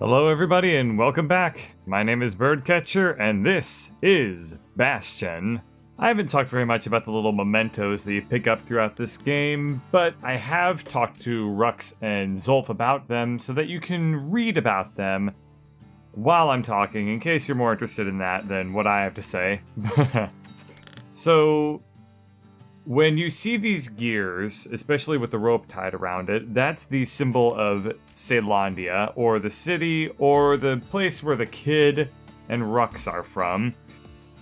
Hello everybody and welcome back. My name is Birdcatcher and this is Bastion. I haven't talked very much about the little mementos that you pick up throughout this game, but I have talked to Rux and Zolf about them so that you can read about them while I'm talking, in case you're more interested in that than what I have to say. So, when you see these gears, especially with the rope tied around it, that's the symbol of Caelondia, or the city, or the place where the kid and Rux are from.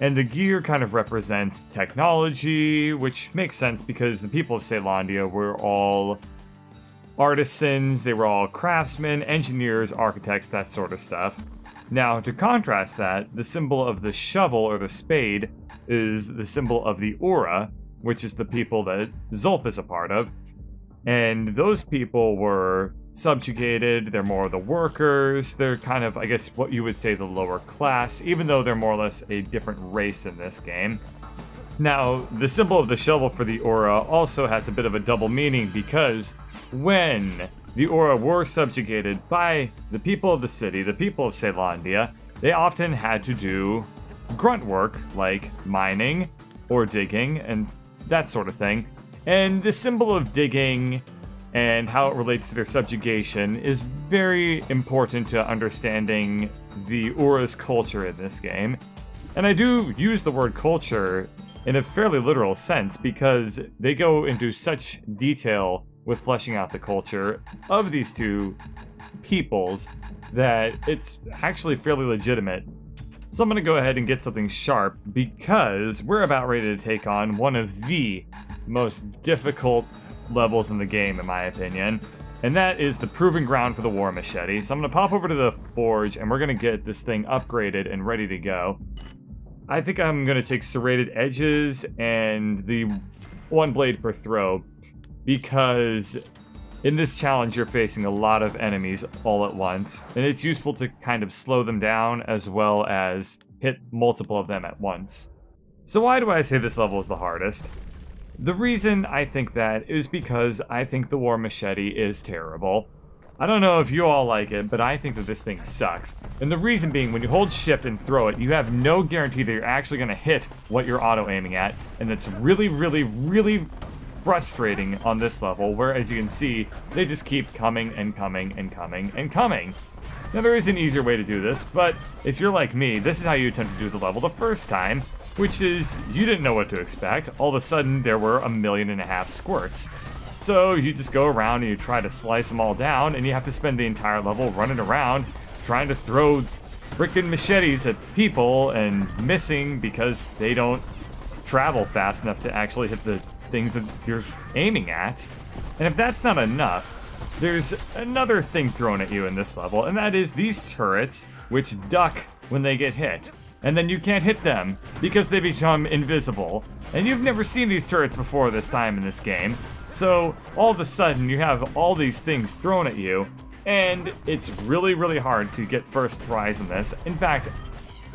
And the gear kind of represents technology, which makes sense because the people of Caelondia were all artisans, they were all craftsmen, engineers, architects, that sort of stuff. Now, to contrast that, the symbol of the shovel, or the spade, is the symbol of the Aura, which is the people that Zolf is a part of. And those people were subjugated, they're more the workers, they're kind of, I guess, what you would say the lower class, even though they're more or less a different race in this game. Now, the symbol of the shovel for the Aura also has a bit of a double meaning because when the Aura were subjugated by the people of the city, the people of Caelondia, they often had to do grunt work like mining or digging and that sort of thing. And the symbol of digging and how it relates to their subjugation is very important to understanding the Aura's culture in this game. And I do use the word culture in a fairly literal sense because they go into such detail with fleshing out the culture of these two peoples that it's actually fairly legitimate. So I'm going to go ahead and get something sharp because we're about ready to take on one of the most difficult levels in the game, in my opinion. And that is the proving ground for the war machete. So I'm going to pop over to the forge and we're going to get this thing upgraded and ready to go. I think I'm going to take serrated edges and the one blade per throw because in this challenge, you're facing a lot of enemies all at once, and it's useful to kind of slow them down as well as hit multiple of them at once. So why do I say this level is the hardest? The reason I think that is because I think the war machete is terrible. I don't know if you all like it, but I think that this thing sucks. And the reason being, when you hold shift and throw it, you have no guarantee that you're actually going to hit what you're auto-aiming at, and it's really frustrating on this level, where as you can see, they just keep coming and coming and coming and coming. Now there is an easier way to do this, but if you're like me, this is how you attempt to do the level the first time, which is, you didn't know what to expect. All of a sudden, there were 1.5 million squirts. So you just go around and you try to slice them all down, and you have to spend the entire level running around, trying to throw frickin' machetes at people and missing because they don't travel fast enough to actually hit the things that you're aiming at. And if that's not enough, there's another thing thrown at you in this level, and that is these turrets, which duck when they get hit. And then you can't hit them because they become invisible. And you've never seen these turrets before this time in this game. So all of a sudden you have all these things thrown at you, and it's really hard to get first prize in this. In fact,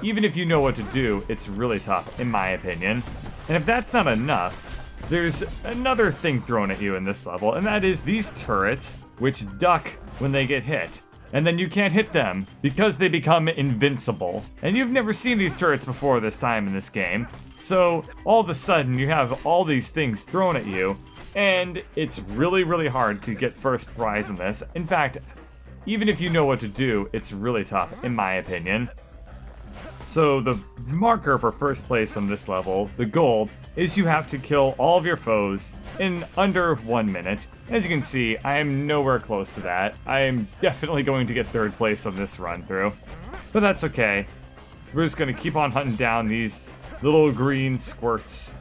even if you know what to do, it's really tough, in my opinion. And if that's not enough, there's another thing thrown at you in this level, and that is these turrets, which duck when they get hit. And then you can't hit them because they become invincible. And you've never seen these turrets before this time in this game. So all of a sudden you have all these things thrown at you, and it's really hard to get first prize in this. In fact, even if you know what to do, it's really tough, in my opinion. So the marker for first place on this level, the goal, is you have to kill all of your foes in under 1 minute. As you can see, I am nowhere close to that. I am definitely going to get third place on this run through. But that's okay. We're just going to keep on hunting down these little green squirts.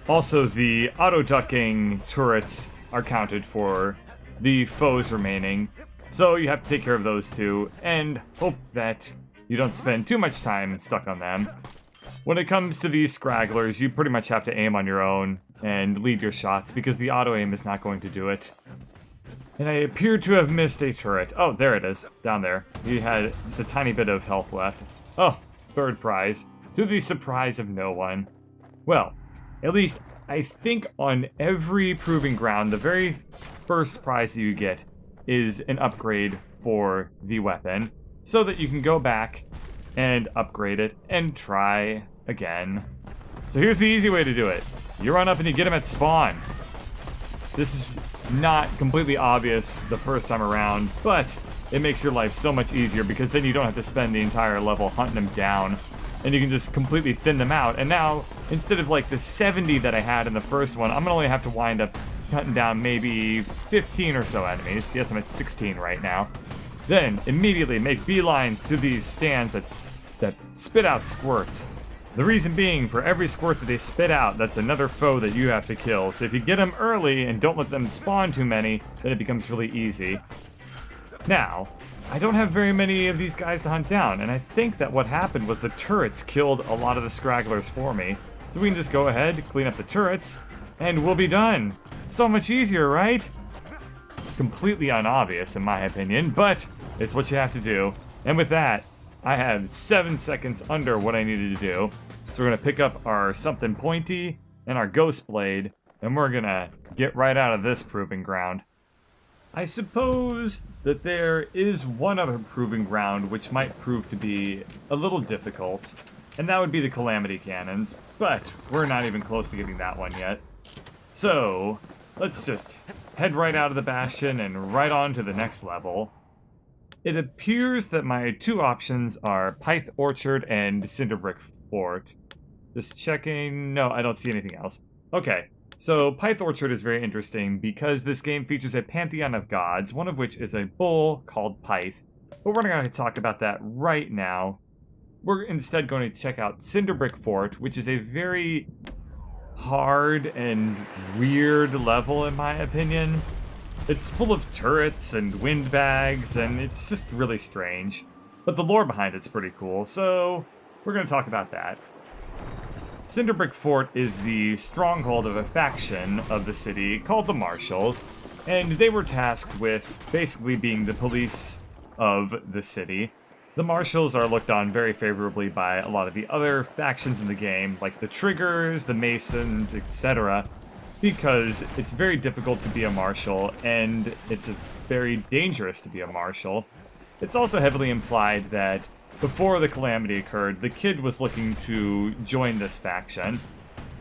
Also, the auto-ducking turrets are counted for the foes remaining. So you have to take care of those two and hope that you don't spend too much time stuck on them. When it comes to these scragglers, you pretty much have to aim on your own and lead your shots because the auto-aim is not going to do it. And I appear to have missed a turret. Oh, there it is, down there. He had just a tiny bit of health left. Oh, third prize, to the surprise of no one. Well, at least I think on every proving ground, the very first prize that you get is an upgrade for the weapon. so that you can go back and upgrade it and try again. So here's the easy way to do it. You run up and you get them at spawn. This is not completely obvious the first time around, but it makes your life so much easier because then you don't have to spend the entire level hunting them down, and you can just completely thin them out. And now, instead of like the 70 that I had in the first one, I'm gonna only have to wind up cutting down maybe 15 or so enemies. Yes, I'm at 16 right now. Then immediately make beelines to these stands that spit out squirts. The reason being, for every squirt that they spit out, that's another foe that you have to kill. So if you get them early and don't let them spawn too many, then it becomes really easy. Now, I don't have very many of these guys to hunt down, and I think that what happened was the turrets killed a lot of the scragglers for me. So we can just go ahead, clean up the turrets, and we'll be done. So much easier, right? Completely unobvious in my opinion, but it's what you have to do. And with that, I have 7 seconds under what I needed to do. So we're gonna pick up our something pointy and our ghost blade, and we're gonna get right out of this proving ground. I suppose that there is one other proving ground which might prove to be a little difficult, and that would be the Calamity Cannons, but we're not even close to getting that one yet. So, let's just head right out of the Bastion and right on to the next level. It appears that my two options are Pyth Orchard and Cinderbrick Fort. Just checking. No, I don't see anything else. Okay, so Pyth Orchard is very interesting because this game features a pantheon of gods, one of which is a bull called Pyth. But we're not going to talk about that right now. We're instead going to check out Cinderbrick Fort, which is a very hard and weird level in my opinion. It's full of turrets and windbags, and it's just really strange. But the lore behind it's pretty cool, so we're going to talk about that. Cinderbrick Fort is the stronghold of a faction of the city called the Marshals, and they were tasked with basically being the police of the city. The Marshals are looked on very favorably by a lot of the other factions in the game, like the Triggers, the Masons, etc., because it's very difficult to be a Marshal, and it's very dangerous to be a Marshal. It's also heavily implied that before the Calamity occurred, the kid was looking to join this faction.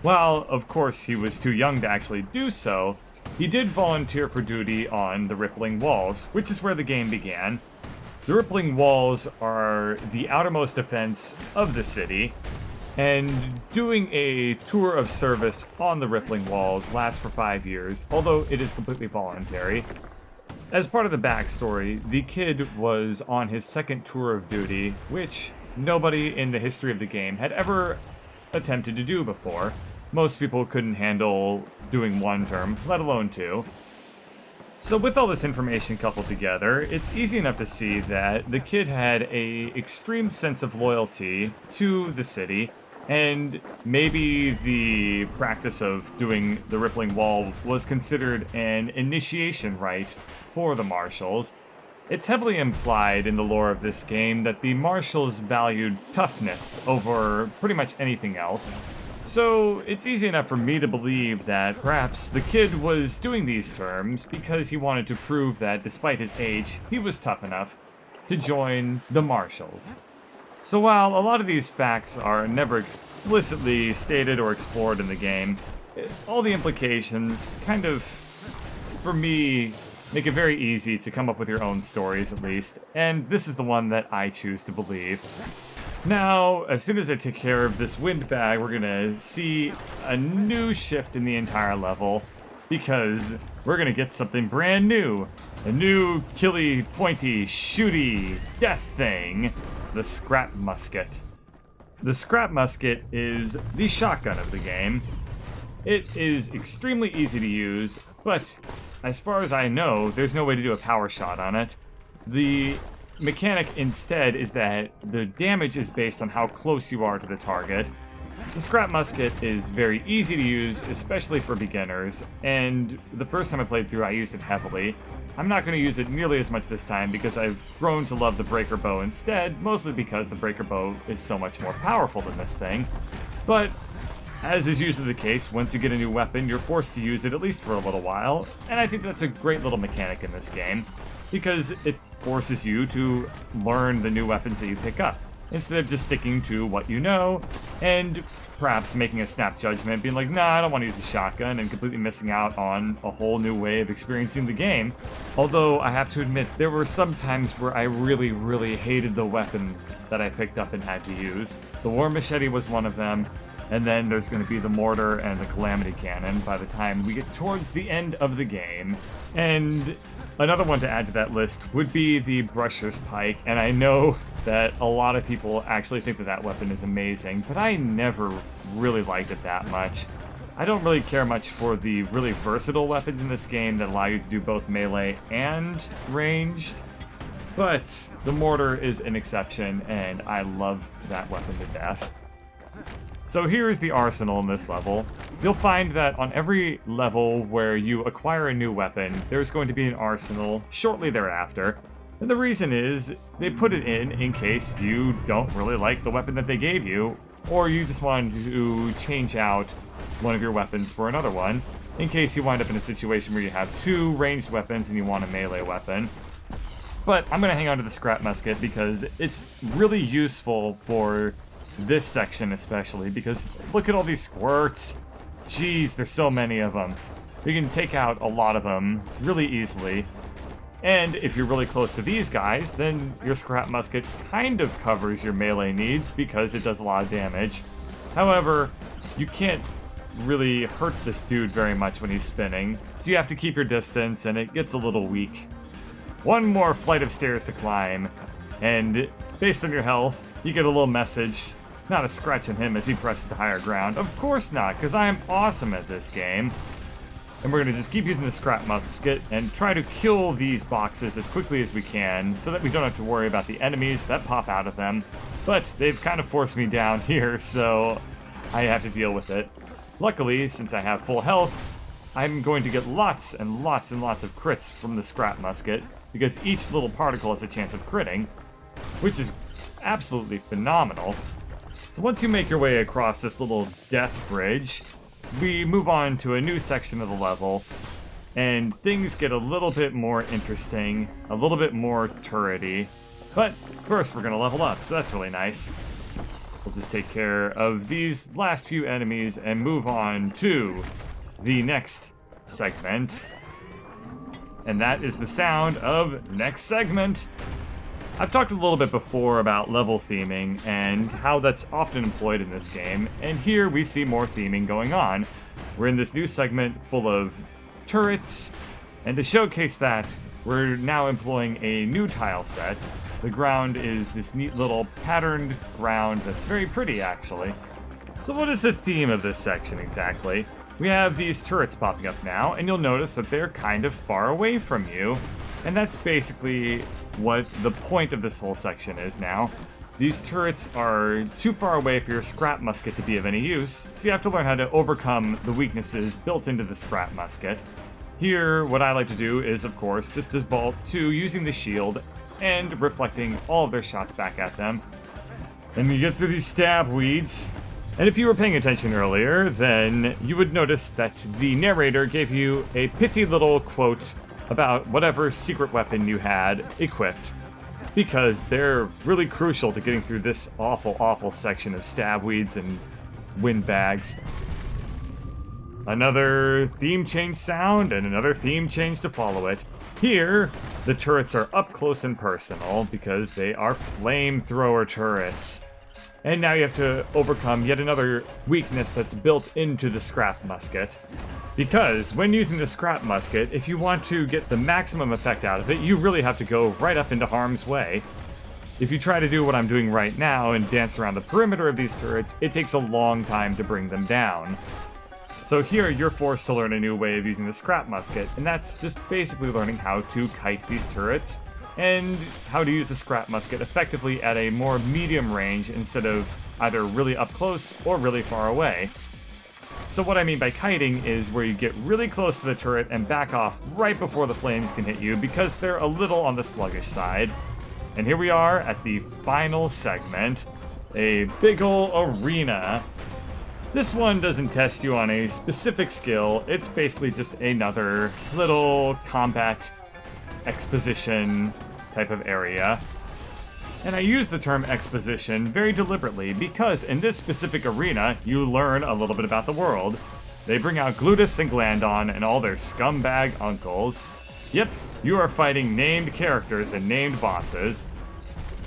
While, of course, he was too young to actually do so, he did volunteer for duty on the Rippling Walls, which is where the game began. The Rippling Walls are the outermost defense of the city, and doing a tour of service on the Rippling Walls lasts for 5 years, although it is completely voluntary. As part of the backstory, the kid was on his second tour of duty, which nobody in the history of the game had ever attempted to do before. Most people couldn't handle doing one term, let alone two. So with all this information coupled together, it's easy enough to see that the kid had an extreme sense of loyalty to the city, and maybe the practice of doing the Rippling Wall was considered an initiation rite for the Marshals. It's heavily implied in the lore of this game that the Marshals valued toughness over pretty much anything else. So it's easy enough for me to believe that perhaps the kid was doing these terms because he wanted to prove that despite his age, he was tough enough to join the Marshals. So while a lot of these facts are never explicitly stated or explored in the game, all the implications kind of, for me, make it very easy to come up with your own stories at least, and this is the one that I choose to believe. Now, as soon as I take care of this windbag, we're gonna see a new shift in the entire level, because we're gonna get something brand new. A new killy, pointy, shooty, death thing, the Scrap Musket. The Scrap Musket is the shotgun of the game. It is extremely easy to use, but as far as I know, there's no way to do a power shot on it. The mechanic instead is that the damage is based on how close you are to the target. The Scrap Musket is very easy to use, especially for beginners, and the first time I played through I used it heavily. I'm not going to use it nearly as much this time because I've grown to love the Breaker Bow instead, mostly because the Breaker Bow is so much more powerful than this thing. But as is usually the case, once you get a new weapon, you're forced to use it at least for a little while, and I think that's a great little mechanic in this game. because it forces you to learn the new weapons that you pick up, instead of just sticking to what you know, and perhaps making a snap judgment, being like, nah, I don't want to use a shotgun, and completely missing out on a whole new way of experiencing the game. Although, I have to admit, there were some times where I really, really hated the weapon that I picked up and had to use. The War Machete was one of them, and then there's going to be the Mortar and the Calamity Cannon by the time we get towards the end of the game. And another one to add to that list would be the Brusher's Pike, and I know that a lot of people actually think that that weapon is amazing, but I never really liked it that much. I don't really care much for the really versatile weapons in this game that allow you to do both melee and ranged, but the Mortar is an exception, and I love that weapon to death. So here is the arsenal in this level. You'll find that on every level where you acquire a new weapon, there's going to be an arsenal shortly thereafter. And the reason is, they put it in case you don't really like the weapon that they gave you, or you just want to change out one of your weapons for another one, in case you wind up in a situation where you have two ranged weapons and you want a melee weapon. But I'm going to hang on to the scrap musket because it's really useful for this section especially, because look at all these squirts. Jeez, there's so many of them. You can take out a lot of them really easily. And if you're really close to these guys, then your scrap musket kind of covers your melee needs because it does a lot of damage. However, you can't really hurt this dude very much when he's spinning, so you have to keep your distance and it gets a little weak. One more flight of stairs to climb, and based on your health, you get a little message. Not a scratch on him as he presses to higher ground. Of course not, because I am awesome at this game. And we're going to just keep using the scrap musket and try to kill these boxes as quickly as we can so that we don't have to worry about the enemies that pop out of them. But they've kind of forced me down here, so I have to deal with it. Luckily, since I have full health, I'm going to get lots and lots and lots of crits from the scrap musket, because each little particle has a chance of critting, which is absolutely phenomenal. So once you make your way across this little death bridge, we move on to a new section of the level, and things get a little bit more interesting, a little bit more turrety. But first we're going to level up, so that's really nice. We'll just take care of these last few enemies and move on to the next segment. And that is the sound of next segment. I've talked a little bit before about level theming and how that's often employed in this game, and here we see more theming going on. We're in this new segment full of turrets, and to showcase that, we're now employing a new tile set. The ground is this neat little patterned ground that's very pretty, actually. So what is the theme of this section exactly? We have these turrets popping up now, and you'll notice that they're kind of far away from you. And that's basically what the point of this whole section is now. These turrets are too far away for your scrap musket to be of any use, so you have to learn how to overcome the weaknesses built into the scrap musket. Here, what I like to do is, of course, just default to using the shield and reflecting all of their shots back at them. And you get through these stab weeds. And if you were paying attention earlier, then you would notice that the narrator gave you a pithy little quote about whatever secret weapon you had equipped, because they're really crucial to getting through this awful, awful section of stab weeds and windbags. Another theme change sound and another theme change to follow it. Here, the turrets are up close and personal because they are flamethrower turrets. And now you have to overcome yet another weakness that's built into the scrap musket. Because when using the scrap musket, if you want to get the maximum effect out of it, you really have to go right up into harm's way. If you try to do what I'm doing right now and dance around the perimeter of these turrets, it takes a long time to bring them down. So here you're forced to learn a new way of using the scrap musket, and that's just basically learning how to kite these turrets, and how to use the scrap musket effectively at a more medium range instead of either really up close or really far away. So what I mean by kiting is where you get really close to the turret and back off right before the flames can hit you because they're a little on the sluggish side. And here we are at the final segment, a big ol' arena. This one doesn't test you on a specific skill, it's basically just another little combat exposition type of area. And I use the term exposition very deliberately because in this specific arena, you learn a little bit about the world. They bring out Glutus and Glandon and all their scumbag uncles. Yep, you are fighting named characters and named bosses.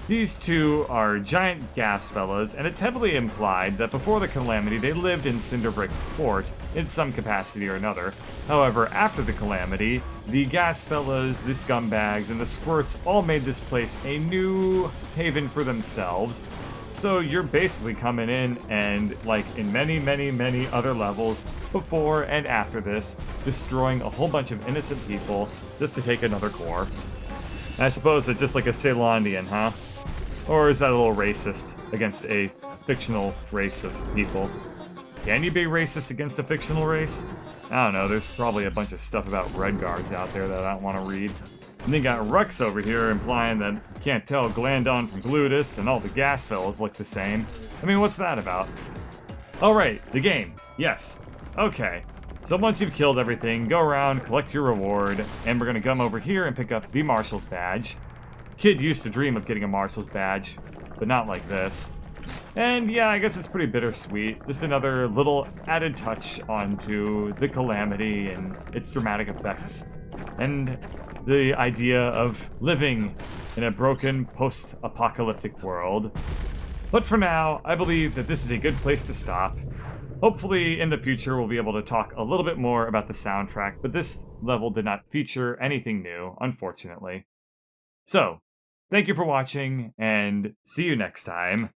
These two are giant Gasfellas, and it's heavily implied that before the Calamity they lived in Cinderbrick Fort in some capacity or another. However, after the Calamity, the Gasfellas, the scumbags, and the squirts all made this place a new haven for themselves. So you're basically coming in and, like in many, many, many other levels before and after this, destroying a whole bunch of innocent people just to take another core. I suppose it's just like a Ceylondian, huh? Or is that a little racist against a fictional race of people? Can you be racist against a fictional race? I don't know, there's probably a bunch of stuff about Red Guards out there that I don't want to read. And then got Rux over here implying that you can't tell Glandon from Glutus and all the Gasfellas look the same. I mean, what's that about? Alright, the game. Yes. Okay. So once you've killed everything, go around, collect your reward, and we're gonna come over here and pick up the Marshal's Badge. Kid used to dream of getting a Marshal's Badge, but not like this. And yeah, I guess it's pretty bittersweet. Just another little added touch onto the Calamity and its dramatic effects. And the idea of living in a broken post-apocalyptic world. But for now, I believe that this is a good place to stop. Hopefully in the future we'll be able to talk a little bit more about the soundtrack, but this level did not feature anything new, unfortunately. So, thank you for watching, and see you next time.